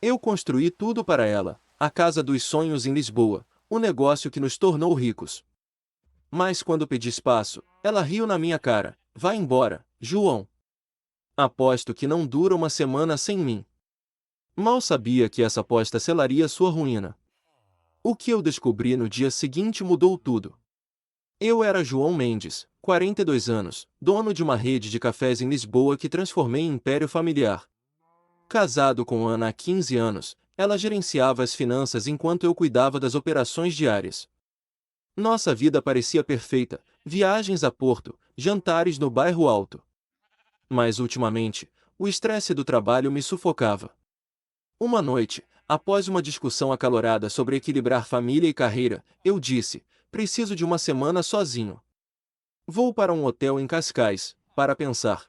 Eu construí tudo para ela, a casa dos sonhos em Lisboa, o negócio que nos tornou ricos. Mas quando pedi espaço, ela riu na minha cara. Vai embora, João. Aposto que não dura uma semana sem mim. Mal sabia que essa aposta selaria sua ruína. O que eu descobri no dia seguinte mudou tudo. Eu era João Mendes, 42 anos, dono de uma rede de cafés em Lisboa que transformei em império familiar. Casado com Ana há 15 anos, ela gerenciava as finanças enquanto eu cuidava das operações diárias. Nossa vida parecia perfeita, viagens a Porto, jantares no bairro Alto. Mas ultimamente, o estresse do trabalho me sufocava. Uma noite, após uma discussão acalorada sobre equilibrar família e carreira, eu disse: preciso de uma semana sozinho. Vou para um hotel em Cascais, para pensar.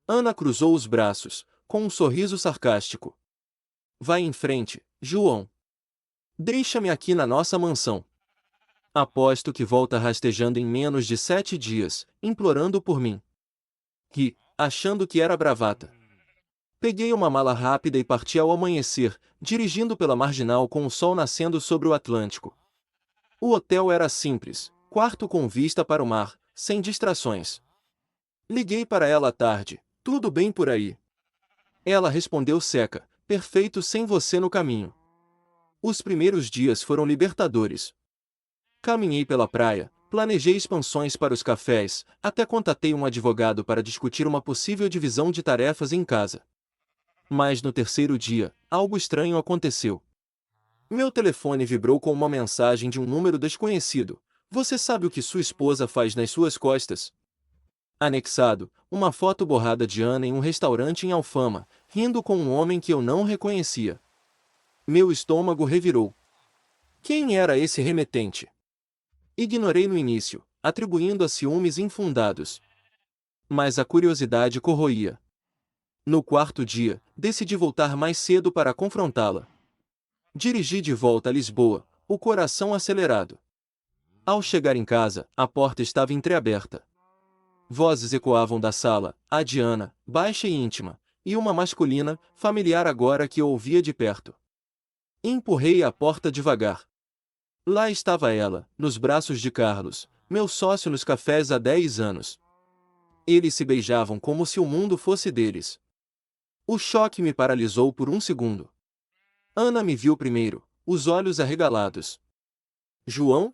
Ana cruzou os braços, com um sorriso sarcástico. Vai em frente, João. Deixa-me aqui na nossa mansão. Aposto que volta rastejando em menos de 7 dias, implorando por mim. Ri, achando que era bravata. Peguei uma mala rápida e parti ao amanhecer, dirigindo pela marginal com o sol nascendo sobre o Atlântico. O hotel era simples, quarto com vista para o mar, sem distrações. Liguei para ela à tarde. Tudo bem por aí? Ela respondeu seca: perfeito sem você no caminho. Os primeiros dias foram libertadores. Caminhei pela praia, planejei expansões para os cafés, até contatei um advogado para discutir uma possível divisão de tarefas em casa. Mas no terceiro dia, algo estranho aconteceu. Meu telefone vibrou com uma mensagem de um número desconhecido. Você sabe o que sua esposa faz nas suas costas? Anexado, uma foto borrada de Ana em um restaurante em Alfama, rindo com um homem que eu não reconhecia. Meu estômago revirou. Quem era esse remetente? Ignorei no início, atribuindo a ciúmes infundados. Mas a curiosidade corroía. No quarto dia, decidi voltar mais cedo para confrontá-la. Dirigi de volta a Lisboa, o coração acelerado. Ao chegar em casa, a porta estava entreaberta. Vozes ecoavam da sala, a de Ana, baixa e íntima, e uma masculina, familiar agora que eu ouvia de perto. Empurrei a porta devagar. Lá estava ela, nos braços de Carlos, meu sócio nos cafés há 10 anos. Eles se beijavam como se o mundo fosse deles. O choque me paralisou por um segundo. Ana me viu primeiro, os olhos arregalados. João?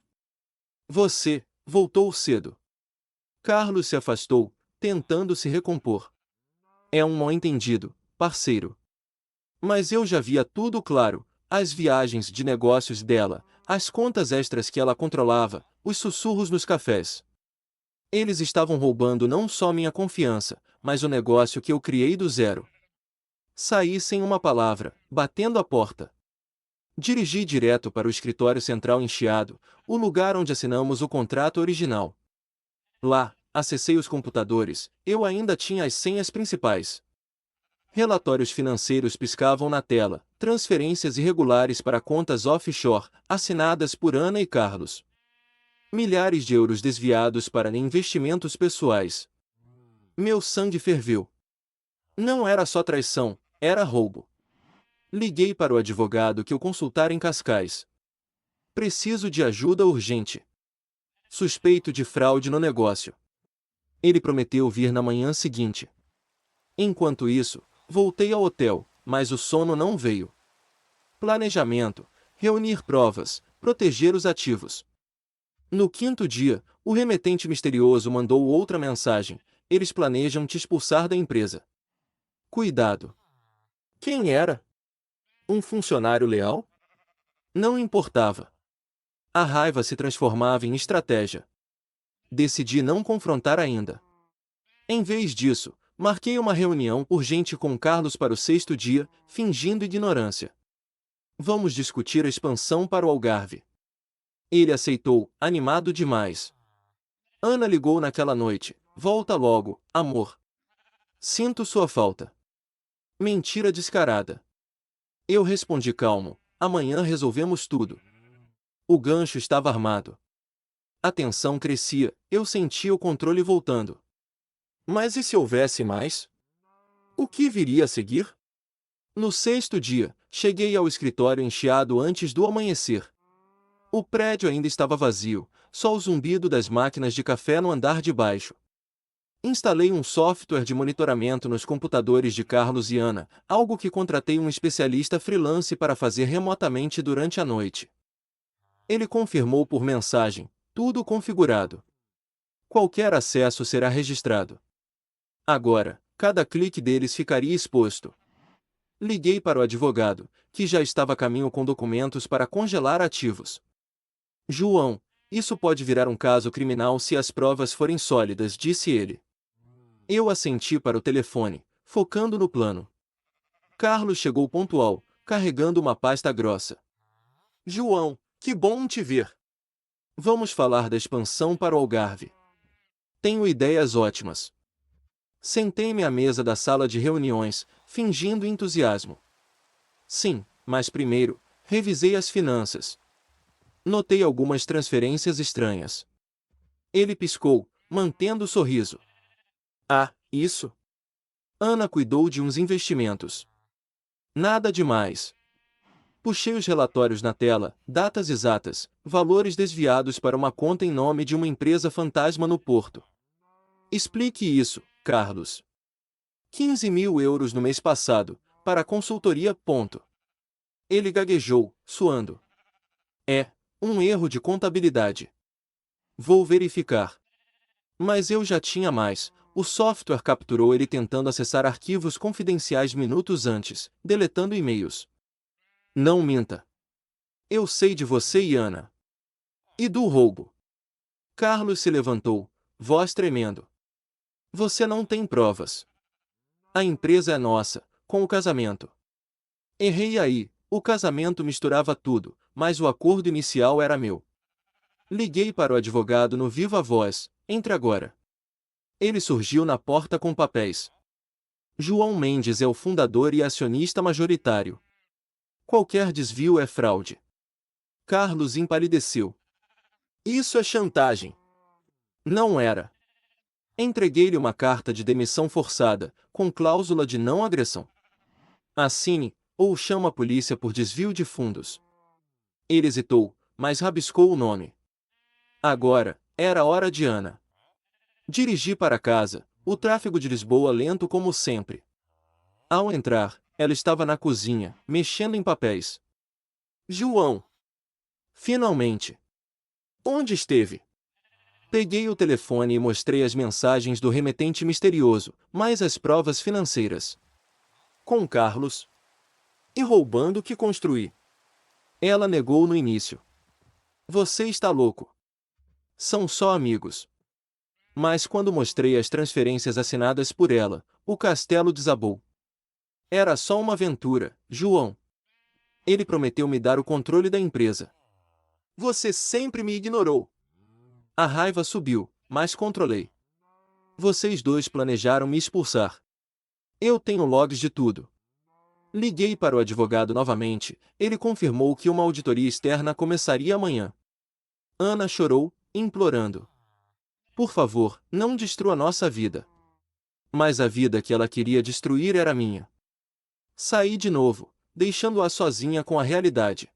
Você, voltou cedo. Carlos se afastou, tentando se recompor. É um mal-entendido, parceiro. Mas eu já via tudo claro, as viagens de negócios dela, as contas extras que ela controlava, os sussurros nos cafés. Eles estavam roubando não só minha confiança, mas o negócio que eu criei do zero. Saí sem uma palavra, batendo a porta. Dirigi direto para o escritório central em Chiado, o lugar onde assinamos o contrato original. Lá, acessei os computadores, eu ainda tinha as senhas principais. Relatórios financeiros piscavam na tela, transferências irregulares para contas offshore, assinadas por Ana e Carlos. Milhares de euros desviados para investimentos pessoais. Meu sangue ferveu. Não era só traição, era roubo. Liguei para o advogado que eu consultara em Cascais. Preciso de ajuda urgente. Suspeito de fraude no negócio. Ele prometeu vir na manhã seguinte. Enquanto isso, voltei ao hotel, mas o sono não veio. Planejamento, reunir provas, proteger os ativos. No quinto dia, o remetente misterioso mandou outra mensagem: eles planejam te expulsar da empresa. Cuidado. Quem era? Um funcionário leal? Não importava. A raiva se transformava em estratégia. Decidi não confrontar ainda. Em vez disso, marquei uma reunião urgente com Carlos para o sexto dia, fingindo ignorância. Vamos discutir a expansão para o Algarve. Ele aceitou, animado demais. Ana ligou naquela noite. Volta logo, amor. Sinto sua falta. Mentira descarada. Eu respondi calmo: amanhã resolvemos tudo. O gancho estava armado. A tensão crescia, eu sentia o controle voltando. Mas e se houvesse mais? O que viria a seguir? No sexto dia, Cheguei ao escritório encheado antes do amanhecer. O prédio ainda estava vazio, só o zumbido das máquinas de café no andar de baixo. Instalei um software de monitoramento nos computadores de Carlos e Ana, algo que contratei um especialista freelance para fazer remotamente durante a noite. Ele confirmou por mensagem, tudo configurado. Qualquer acesso será registrado. Agora, cada clique deles ficaria exposto. Liguei para o advogado, que já estava a caminho com documentos para congelar ativos. João, isso pode virar um caso criminal se as provas forem sólidas, disse ele. Eu assenti para o telefone, focando no plano. Carlos chegou pontual, carregando uma pasta grossa. João, que bom te ver. Vamos falar da expansão para o Algarve. Tenho ideias ótimas. Sentei-me à mesa da sala de reuniões, fingindo entusiasmo. Sim, mas primeiro, revisei as finanças. Notei algumas transferências estranhas. Ele piscou, mantendo o sorriso. Ah, isso? Ana cuidou de uns investimentos. Nada demais. Puxei os relatórios na tela, datas exatas, valores desviados para uma conta em nome de uma empresa fantasma no Porto. Explique isso, Carlos. 15 mil euros no mês passado, para a consultoria. Ele gaguejou, suando. É um erro de contabilidade. Vou verificar. Mas eu já tinha mais. O software capturou ele tentando acessar arquivos confidenciais minutos antes, deletando e-mails. Não minta. Eu sei de você e Ana. E do roubo. Carlos se levantou, voz tremendo. Você não tem provas. A empresa é nossa, com o casamento. Errei aí, o casamento misturava tudo, mas o acordo inicial era meu. Liguei para o advogado no viva voz, entre agora. Ele surgiu na porta com papéis. João Mendes é o fundador e acionista majoritário. Qualquer desvio é fraude. Carlos empalideceu. Isso é chantagem. Não era. Entreguei-lhe uma carta de demissão forçada, com cláusula de não agressão. Assine, ou chama a polícia por desvio de fundos. Ele hesitou, mas rabiscou o nome. Agora, era hora de Ana. Dirigi para casa, o tráfego de Lisboa lento como sempre. Ao entrar, ela estava na cozinha, mexendo em papéis. João! Finalmente! Onde esteve? Peguei o telefone e mostrei as mensagens do remetente misterioso, mais as provas financeiras. Com Carlos. E roubando o que construí. Ela negou no início. Você está louco. São só amigos. Mas quando mostrei as transferências assinadas por ela, o castelo desabou. Era só uma aventura, João. Ele prometeu me dar o controle da empresa. Você sempre me ignorou. A raiva subiu, mas controlei. Vocês dois planejaram me expulsar. Eu tenho logs de tudo. Liguei para o advogado novamente, ele confirmou que uma auditoria externa começaria amanhã. Ana chorou, implorando. Por favor, não destrua nossa vida. Mas a vida que ela queria destruir era minha. Saí de novo, deixando-a sozinha com a realidade.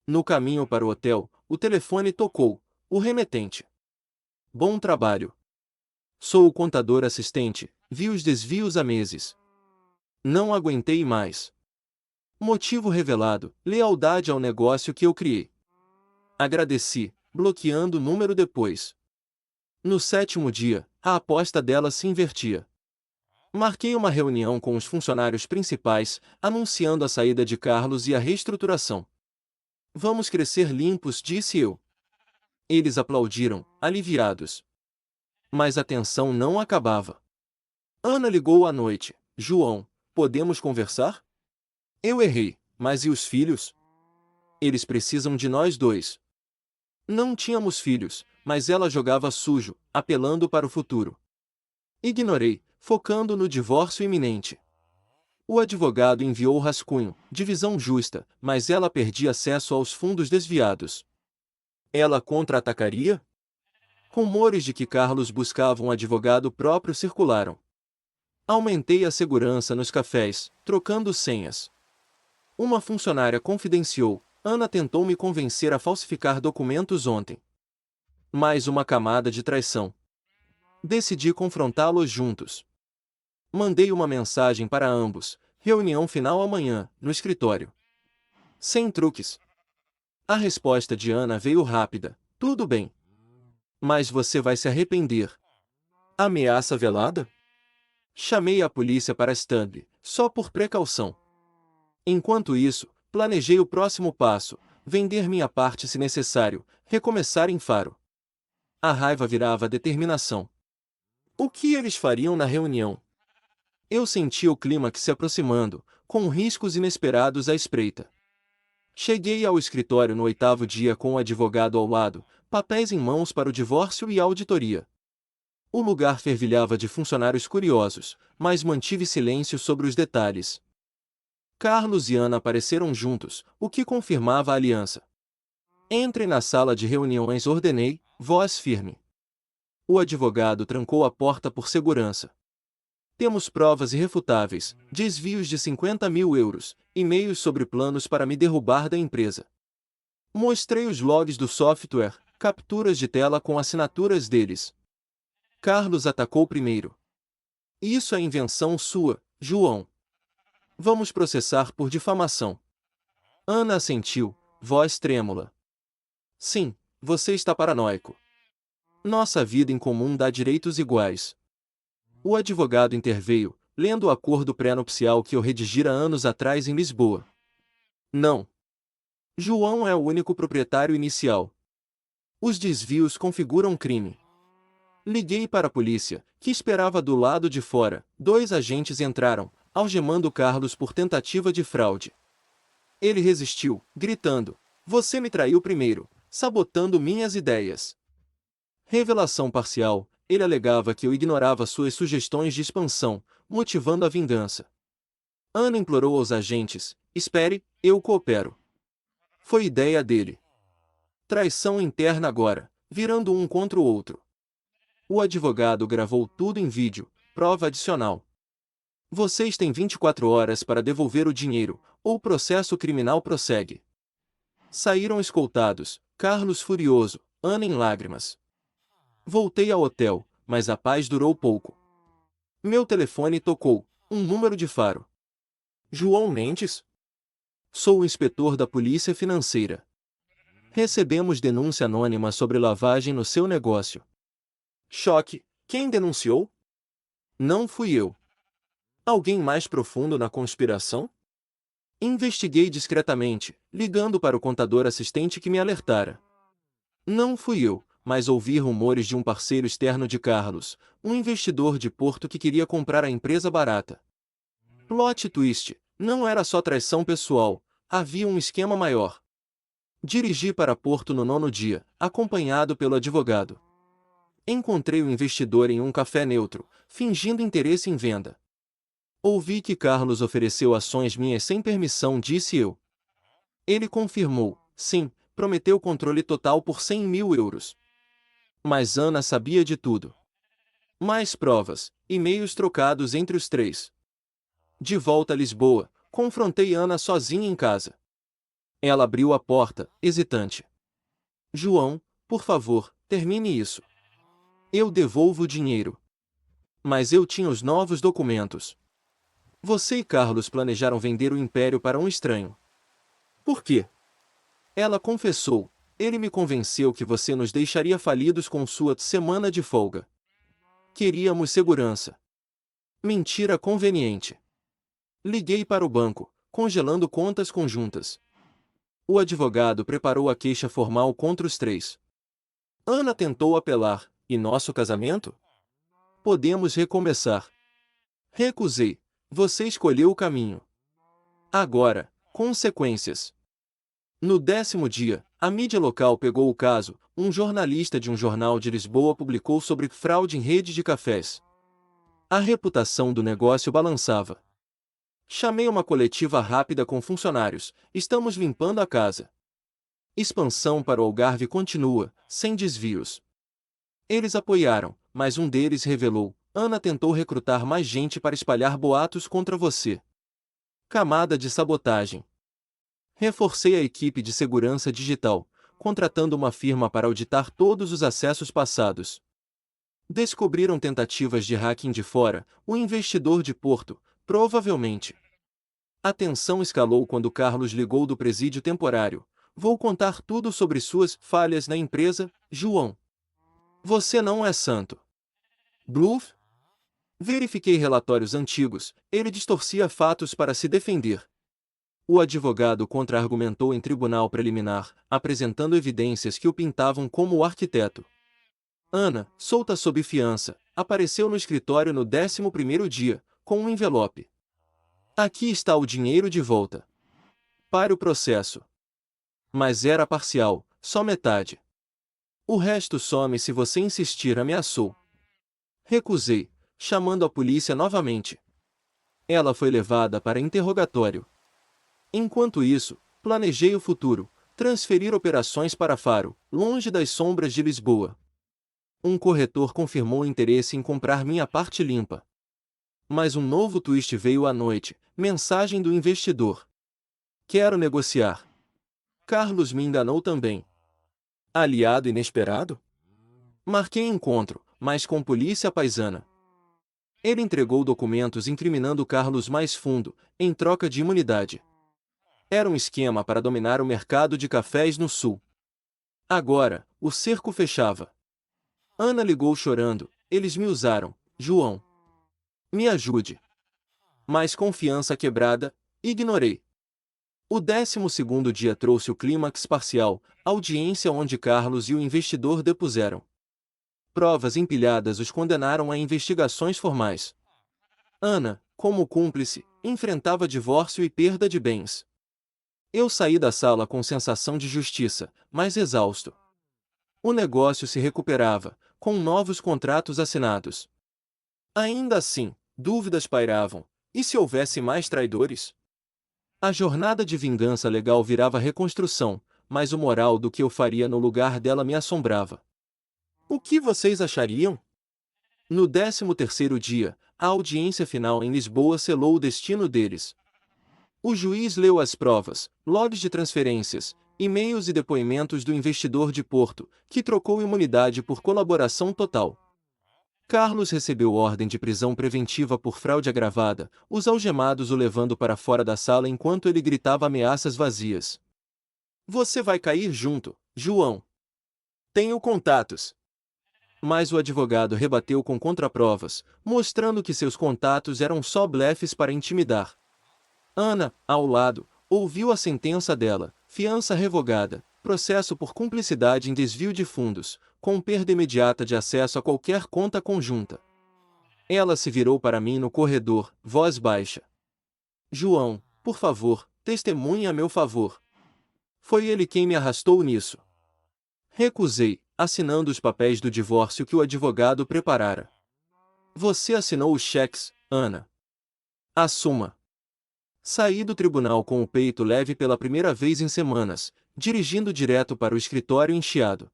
No caminho para o hotel, o telefone tocou, o remetente. Bom trabalho. Sou o contador assistente, vi os desvios há meses. Não aguentei mais. Motivo revelado, lealdade ao negócio que eu criei. Agradeci, bloqueando o número depois. No 7º dia, a aposta dela se invertia. Marquei uma reunião com os funcionários principais, anunciando a saída de Carlos e a reestruturação. Vamos crescer limpos, disse eu. Eles aplaudiram, aliviados. Mas a tensão não acabava. Ana ligou à noite. João, podemos conversar? Eu errei, mas e os filhos? Eles precisam de nós dois. Não tínhamos filhos, mas ela jogava sujo, apelando para o futuro. Ignorei, focando no divórcio iminente. O advogado enviou o rascunho, divisão justa, mas ela perdia acesso aos fundos desviados. Ela contra-atacaria? Rumores de que Carlos buscava um advogado próprio circularam. Aumentei a segurança nos cafés, trocando senhas. Uma funcionária confidenciou: Ana tentou me convencer a falsificar documentos ontem. Mais uma camada de traição. Decidi confrontá-los juntos. Mandei uma mensagem para ambos: reunião final amanhã, no escritório. Sem truques. A resposta de Ana veio rápida: tudo bem. Mas você vai se arrepender. Ameaça velada? Chamei a polícia para Stanley, só por precaução. Enquanto isso, planejei o próximo passo: vender minha parte se necessário, recomeçar em Faro. A raiva virava determinação. O que eles fariam na reunião? Eu sentia o clímax se aproximando, com riscos inesperados à espreita. Cheguei ao escritório no 8º dia com o advogado ao lado, papéis em mãos para o divórcio e a auditoria. O lugar fervilhava de funcionários curiosos, mas mantive silêncio sobre os detalhes. Carlos e Ana apareceram juntos, o que confirmava a aliança. Entre na sala de reuniões, ordenei, voz firme. O advogado trancou a porta por segurança. Temos provas irrefutáveis, desvios de 50 mil euros, e-mails sobre planos para me derrubar da empresa. Mostrei os logs do software, capturas de tela com assinaturas deles. Carlos atacou primeiro. Isso é invenção sua, João. Vamos processar por difamação. Ana assentiu, voz trêmula. Sim, você está paranoico. Nossa vida em comum dá direitos iguais. O advogado interveio, lendo o acordo pré-nupcial que eu redigira anos atrás em Lisboa. Não. João é o único proprietário inicial. Os desvios configuram crime. Liguei para a polícia, que esperava do lado de fora. 2 agentes entraram, algemando Carlos por tentativa de fraude. Ele resistiu, gritando: você me traiu primeiro, sabotando minhas ideias. Revelação parcial: ele alegava que eu ignorava suas sugestões de expansão, motivando a vingança. Ana implorou aos agentes: espere, eu coopero. Foi ideia dele. Traição interna agora, virando um contra o outro. O advogado gravou tudo em vídeo, prova adicional. Vocês têm 24 horas para devolver o dinheiro, ou o processo criminal prossegue. Saíram escoltados, Carlos furioso, Ana em lágrimas. Voltei ao hotel, mas a paz durou pouco. Meu telefone tocou, um número de Faro. João Mendes? Sou o inspetor da Polícia Financeira. Recebemos denúncia anônima sobre lavagem no seu negócio. Choque. Quem denunciou? Não fui eu. Alguém mais profundo na conspiração? Investiguei discretamente, ligando para o contador assistente que me alertara. Não fui eu, mas ouvi rumores de um parceiro externo de Carlos, um investidor de Porto que queria comprar a empresa barata. Plot twist: não era só traição pessoal, havia um esquema maior. Dirigi para Porto no 9º dia, acompanhado pelo advogado. Encontrei o investidor em um café neutro, fingindo interesse em venda. Ouvi que Carlos ofereceu ações minhas sem permissão, disse eu. Ele confirmou, sim, prometeu controle total por 100 mil euros. Mas Ana sabia de tudo. Mais provas, e-mails trocados entre os três. De volta a Lisboa, confrontei Ana sozinha em casa. Ela abriu a porta, hesitante. João, por favor, termine isso. Eu devolvo o dinheiro. Mas eu tinha os novos documentos. Você e Carlos planejaram vender o império para um estranho. Por quê? Ela confessou. Ele me convenceu que você nos deixaria falidos com sua semana de folga. Queríamos segurança. Mentira conveniente. Liguei para o banco, congelando contas conjuntas. O advogado preparou a queixa formal contra os três. Ana tentou apelar. E nosso casamento? Podemos recomeçar. Recusei. Você escolheu o caminho. Agora, consequências. No 10º dia, a mídia local pegou o caso. Um jornalista de um jornal de Lisboa publicou sobre fraude em rede de cafés. A reputação do negócio balançava. Chamei uma coletiva rápida com funcionários. Estamos limpando a casa. Expansão para o Algarve continua, sem desvios. Eles apoiaram, mas um deles revelou: Ana tentou recrutar mais gente para espalhar boatos contra você. Camada de sabotagem. Reforcei a equipe de segurança digital, contratando uma firma para auditar todos os acessos passados. Descobriram tentativas de hacking de fora, o investidor de Porto, provavelmente. A tensão escalou quando Carlos ligou do presídio temporário. Vou contar tudo sobre suas falhas na empresa, João. Você não é santo. Bluff? Verifiquei relatórios antigos, ele distorcia fatos para se defender. O advogado contra-argumentou em tribunal preliminar, apresentando evidências que o pintavam como o arquiteto. Ana, solta sob fiança, apareceu no escritório no 11º dia, com um envelope. Aqui está o dinheiro de volta. Pare o processo. Mas era parcial, só metade. O resto some se você insistir, ameaçou. Recusei, chamando a polícia novamente. Ela foi levada para interrogatório. Enquanto isso, planejei o futuro, transferir operações para Faro, longe das sombras de Lisboa. Um corretor confirmou interesse em comprar minha parte limpa. Mas um novo twist veio à noite, mensagem do investidor. Quero negociar. Carlos me enganou também. Aliado inesperado? Marquei encontro, mas com polícia paisana. Ele entregou documentos incriminando Carlos mais fundo, em troca de imunidade. Era um esquema para dominar o mercado de cafés no sul. Agora, o cerco fechava. Ana ligou chorando. Eles me usaram, João. Me ajude. Mas confiança quebrada, ignorei. O 12º dia trouxe o clímax parcial, audiência onde Carlos e o investidor depuseram. Provas empilhadas os condenaram a investigações formais. Ana, como cúmplice, enfrentava divórcio e perda de bens. Eu saí da sala com sensação de justiça, mas exausto. O negócio se recuperava, com novos contratos assinados. Ainda assim, dúvidas pairavam. E se houvesse mais traidores? A jornada de vingança legal virava reconstrução, mas o moral do que eu faria no lugar dela me assombrava. O que vocês achariam? No 13º dia, a audiência final em Lisboa selou o destino deles. O juiz leu as provas, logs de transferências, e-mails e depoimentos do investidor de Porto, que trocou imunidade por colaboração total. Carlos recebeu ordem de prisão preventiva por fraude agravada, os algemados o levando para fora da sala enquanto ele gritava ameaças vazias. Você vai cair junto, João. Tenho contatos. Mas o advogado rebateu com contraprovas, mostrando que seus contatos eram só blefes para intimidar. Ana, ao lado, ouviu a sentença dela, fiança revogada, processo por cumplicidade em desvio de fundos, com perda imediata de acesso a qualquer conta conjunta. Ela se virou para mim no corredor, voz baixa. João, por favor, testemunhe a meu favor. Foi ele quem me arrastou nisso. Recusei, assinando os papéis do divórcio que o advogado preparara. Você assinou os cheques, Ana. Assuma. Saí do tribunal com o peito leve pela primeira vez em semanas, dirigindo direto para o escritório encheado.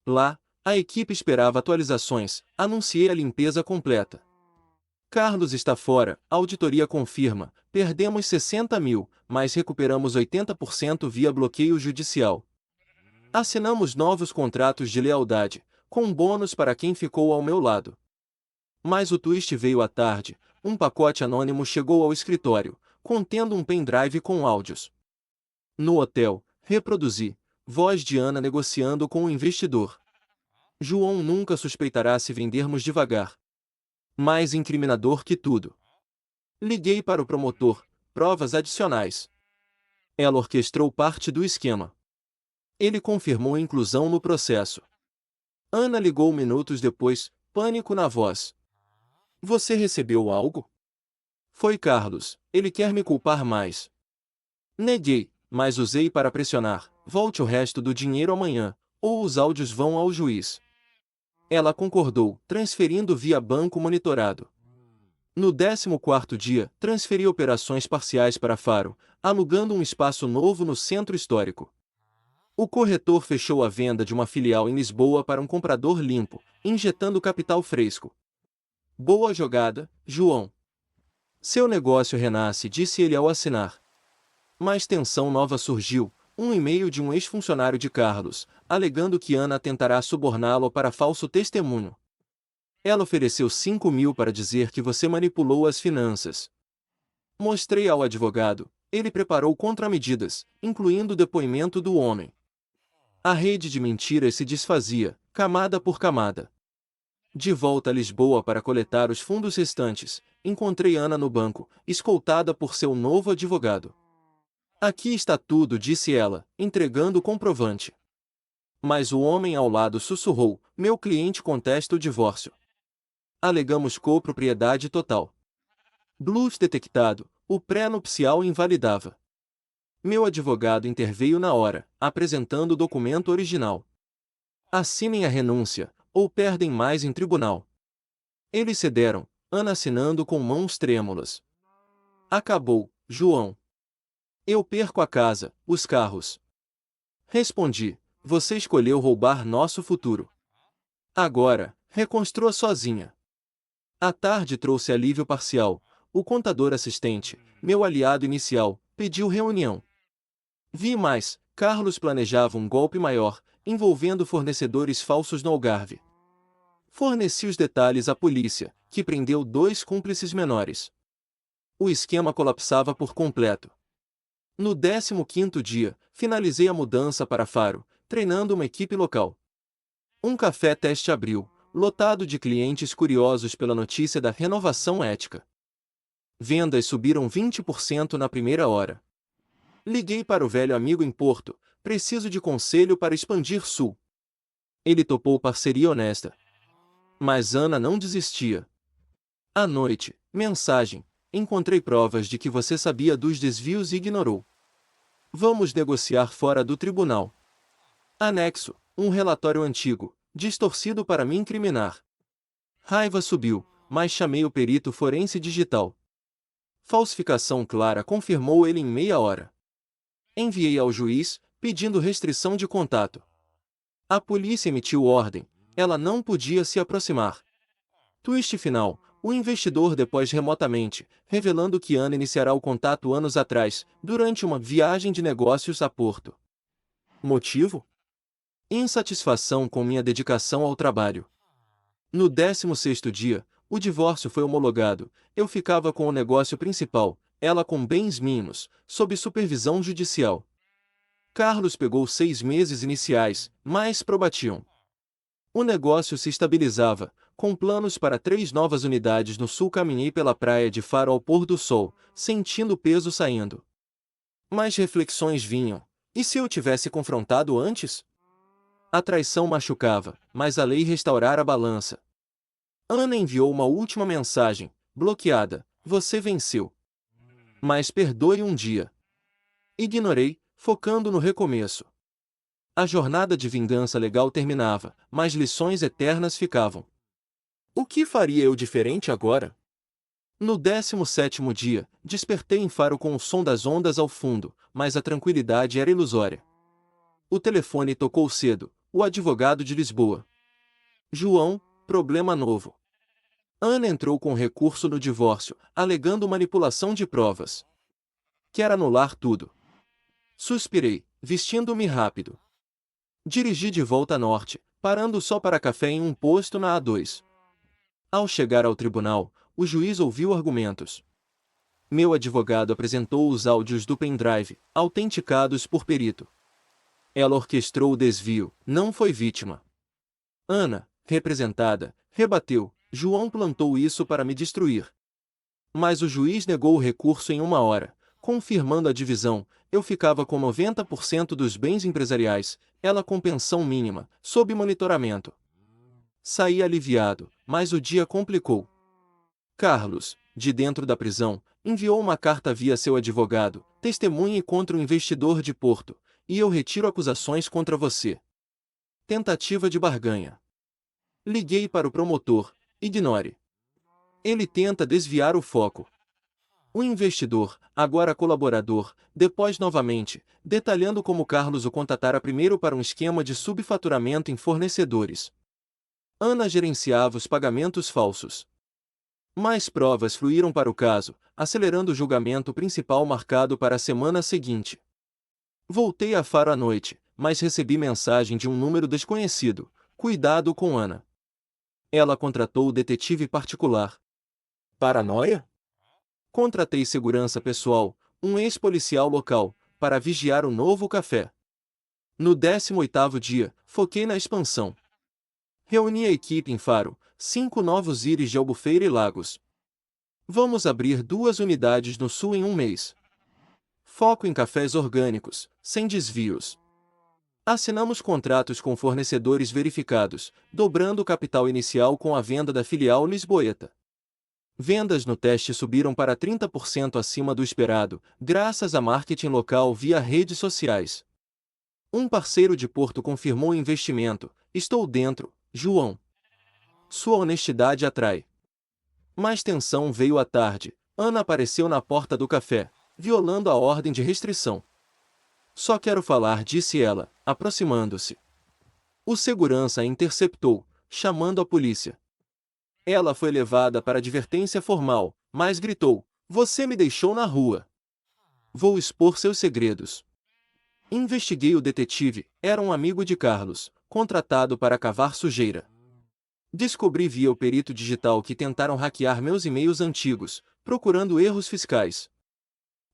Lá, a equipe esperava atualizações, anunciei a limpeza completa. Carlos está fora, a auditoria confirma, perdemos 60 mil, mas recuperamos 80% via bloqueio judicial. Assinamos novos contratos de lealdade, com bônus para quem ficou ao meu lado. Mas o twist veio à tarde, um pacote anônimo chegou ao escritório, contendo um pendrive com áudios. No hotel, reproduzi, voz de Ana negociando com o investidor. João nunca suspeitará se vendermos devagar. Mais incriminador que tudo. Liguei para o promotor, provas adicionais. Ela orquestrou parte do esquema. Ele confirmou a inclusão no processo. Ana ligou minutos depois, pânico na voz. Você recebeu algo? Foi Carlos, ele quer me culpar mais. Neguei, mas usei para pressionar, volte o resto do dinheiro amanhã, ou os áudios vão ao juiz. Ela concordou, transferindo via banco monitorado. No 14º dia, transferi operações parciais para Faro, alugando um espaço novo no centro histórico. O corretor fechou a venda de uma filial em Lisboa para um comprador limpo, injetando capital fresco. Boa jogada, João. Seu negócio renasce, disse ele ao assinar. Mas tensão nova surgiu, um e-mail de um ex-funcionário de Carlos, alegando que Ana tentará suborná-lo para falso testemunho. Ela ofereceu 5.000 para dizer que você manipulou as finanças. Mostrei ao advogado, ele preparou contramedidas, incluindo o depoimento do homem. A rede de mentiras se desfazia, camada por camada. De volta a Lisboa para coletar os fundos restantes, encontrei Ana no banco, escoltada por seu novo advogado. Aqui está tudo, disse ela, entregando o comprovante. Mas o homem ao lado sussurrou, meu cliente contesta o divórcio. Alegamos copropriedade total. Bluff detectado, o pré-nupcial invalidava. Meu advogado interveio na hora, apresentando o documento original. Assinem a renúncia, ou perdem mais em tribunal. Eles cederam, Ana assinando com mãos trêmulas. Acabou, João. Eu perco a casa, os carros. Respondi, você escolheu roubar nosso futuro. Agora, reconstrua sozinha. A tarde trouxe alívio parcial. O contador assistente, meu aliado inicial, pediu reunião. Vi mais, Carlos planejava um golpe maior, envolvendo fornecedores falsos no Algarve. Forneci os detalhes à polícia, que prendeu 2 cúmplices menores. O esquema colapsava por completo. No 15º dia, finalizei a mudança para Faro, treinando uma equipe local. Um café teste abriu, lotado de clientes curiosos pela notícia da renovação ética. Vendas subiram 20% na primeira hora. Liguei para o velho amigo em Porto, preciso de conselho para expandir Sul. Ele topou parceria honesta. Mas Ana não desistia. À noite, mensagem, encontrei provas de que você sabia dos desvios e ignorou. Vamos negociar fora do tribunal. Anexo, um relatório antigo, distorcido para me incriminar. Raiva subiu, mas chamei o perito forense digital. Falsificação clara, confirmou ele em meia hora. Enviei ao juiz, pedindo restrição de contato. A polícia emitiu ordem, ela não podia se aproximar. Twist final, o investidor depôs remotamente, revelando que Ana iniciará o contato anos atrás, durante uma viagem de negócios a Porto. Motivo? Insatisfação com minha dedicação ao trabalho. No 16º dia, o divórcio foi homologado, eu ficava com o negócio principal, ela com bens mínimos, sob supervisão judicial. Carlos pegou 6 meses iniciais, mas probatiam. O negócio se estabilizava, com planos para 3 novas unidades no sul. Caminhei pela praia de Faro ao pôr do sol, sentindo o peso saindo. Mas reflexões vinham, e se eu tivesse confrontado antes? A traição machucava, mas a lei restaurara a balança. Ana enviou uma última mensagem, bloqueada, você venceu. Mas perdoe um dia. Ignorei, focando no recomeço. A jornada de vingança legal terminava, mas lições eternas ficavam. O que faria eu diferente agora? No 17º dia, despertei em Faro com o som das ondas ao fundo, mas a tranquilidade era ilusória. O telefone tocou cedo, o advogado de Lisboa. João, problema novo. Ana entrou com recurso no divórcio, alegando manipulação de provas. Quer anular tudo. Suspirei, vestindo-me rápido. Dirigi de volta a norte, parando só para café em um posto na A2. Ao chegar ao tribunal, o juiz ouviu argumentos. Meu advogado apresentou os áudios do pendrive, autenticados por perito. Ela orquestrou o desvio, não foi vítima. Ana, representada, rebateu, João plantou isso para me destruir. Mas o juiz negou o recurso em 1 hora, confirmando a divisão, eu ficava com 90% dos bens empresariais, ela com pensão mínima, sob monitoramento. Saí aliviado, mas o dia complicou. Carlos, de dentro da prisão, enviou uma carta via seu advogado, testemunhe contra o investidor de Porto, e eu retiro acusações contra você. Tentativa de barganha. Liguei para o promotor, ignore. Ele tenta desviar o foco. O investidor, agora colaborador, depôs novamente, detalhando como Carlos o contatara primeiro para um esquema de subfaturamento em fornecedores. Ana gerenciava os pagamentos falsos. Mais provas fluíram para o caso, acelerando o julgamento principal marcado para a semana seguinte. Voltei a Faro à noite, mas recebi mensagem de um número desconhecido. Cuidado com Ana. Ela contratou o detetive particular. Paranoia? Contratei segurança pessoal, um ex-policial local, para vigiar o novo café. No 18º dia, foquei na expansão. Reuni a equipe em Faro, 5 novos íris de Albufeira e Lagos. Vamos abrir 2 unidades no sul em um mês. Foco em cafés orgânicos, sem desvios. Assinamos contratos com fornecedores verificados, dobrando o capital inicial com a venda da filial lisboeta. Vendas no teste subiram para 30% acima do esperado, graças a marketing local via redes sociais. Um parceiro de Porto confirmou o investimento. Estou dentro, João. Sua honestidade atrai. Mais tensão veio à tarde. Ana apareceu na porta do café, violando a ordem de restrição. Só quero falar, disse ela, aproximando-se. O segurança a interceptou, chamando a polícia. Ela foi levada para advertência formal, mas gritou: "Você me deixou na rua. Vou expor seus segredos." Investiguei o detetive, era um amigo de Carlos, contratado para cavar sujeira. Descobri via o perito digital que tentaram hackear meus e-mails antigos, procurando erros fiscais.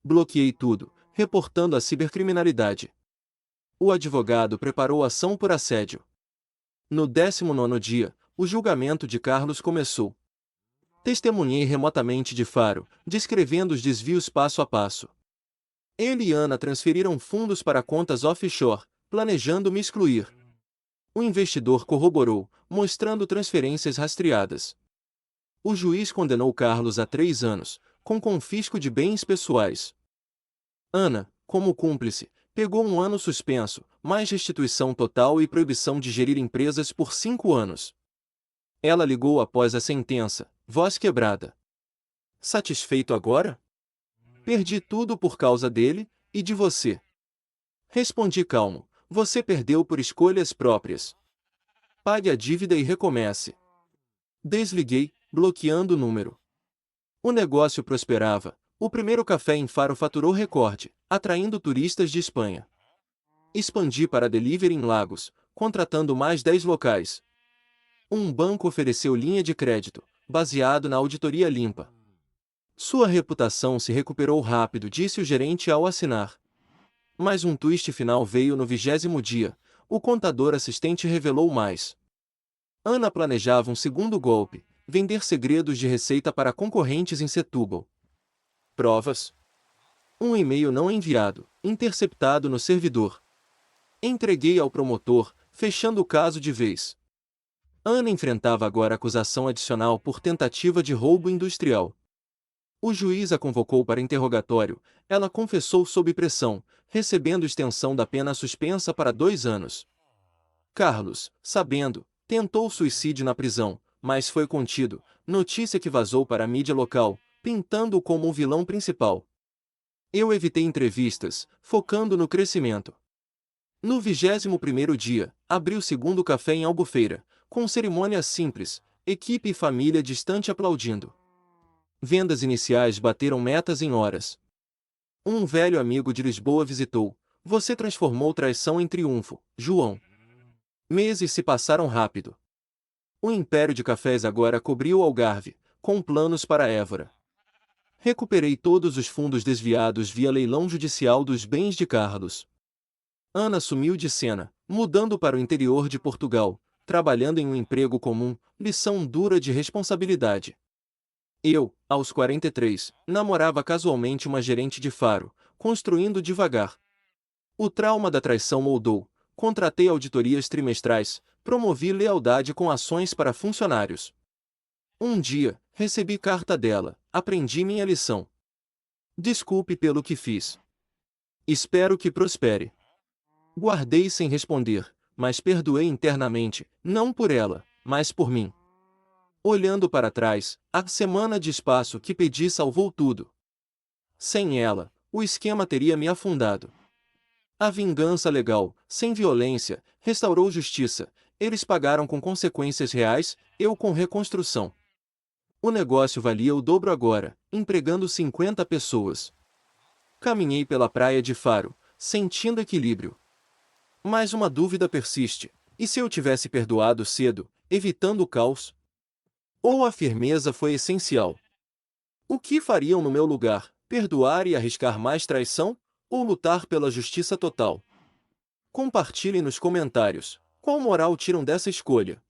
Bloqueei tudo, reportando a cibercriminalidade. O advogado preparou ação por assédio. No 19º dia, o julgamento de Carlos começou. Testemunhei remotamente de Faro, descrevendo os desvios passo a passo. Ele e Ana transferiram fundos para contas offshore, planejando me excluir. O investidor corroborou, mostrando transferências rastreadas. O juiz condenou Carlos a 3 anos, com confisco de bens pessoais. Ana, como cúmplice, pegou 1 ano suspenso, mais restituição total e proibição de gerir empresas por 5 anos. Ela ligou após a sentença, voz quebrada. Satisfeito agora? Perdi tudo por causa dele, e de você. Respondi calmo, você perdeu por escolhas próprias. Pague a dívida e recomece. Desliguei, bloqueando o número. O negócio prosperava. O primeiro café em Faro faturou recorde, atraindo turistas de Espanha. Expandi para delivery em Lagos, contratando mais 10 locais. Um banco ofereceu linha de crédito, baseado na auditoria limpa. Sua reputação se recuperou rápido, disse o gerente ao assinar. Mas um twist final veio no 20º dia. O contador assistente revelou mais. Ana planejava um segundo golpe, vender segredos de receita para concorrentes em Setúbal. Provas? Um e-mail não enviado, interceptado no servidor. Entreguei ao promotor, fechando o caso de vez. Ana enfrentava agora acusação adicional por tentativa de roubo industrial. O juiz a convocou para interrogatório. Ela confessou sob pressão, recebendo extensão da pena suspensa para 2 anos. Carlos, sabendo, tentou suicídio na prisão, mas foi contido. Notícia que vazou para a mídia local, pintando-o como o vilão principal. Eu evitei entrevistas, focando no crescimento. No 21º dia, abri o segundo café em Albufeira, com cerimônia simples, equipe e família distante aplaudindo. Vendas iniciais bateram metas em horas. Um velho amigo de Lisboa visitou. Você transformou traição em triunfo, João. Meses se passaram rápido. O império de cafés agora cobriu o Algarve, com planos para Évora. Recuperei todos os fundos desviados via leilão judicial dos bens de Carlos. Ana sumiu de cena, mudando para o interior de Portugal, trabalhando em um emprego comum, lição dura de responsabilidade. Eu, aos 43, namorava casualmente uma gerente de Faro, construindo devagar. O trauma da traição moldou, contratei auditorias trimestrais, promovi lealdade com ações para funcionários. Um dia, recebi carta dela, aprendi minha lição. Desculpe pelo que fiz. Espero que prospere. Guardei sem responder, mas perdoei internamente, não por ela, mas por mim. Olhando para trás, a semana de espaço que pedi salvou tudo. Sem ela, o esquema teria me afundado. A vingança legal, sem violência, restaurou justiça. Eles pagaram com consequências reais, eu com reconstrução. O negócio valia o dobro agora, empregando 50 pessoas. Caminhei pela praia de Faro, sentindo equilíbrio. Mas uma dúvida persiste. E se eu tivesse perdoado cedo, evitando o caos? Ou a firmeza foi essencial? O que fariam no meu lugar? Perdoar e arriscar mais traição? Ou lutar pela justiça total? Compartilhem nos comentários. Qual moral tiram dessa escolha?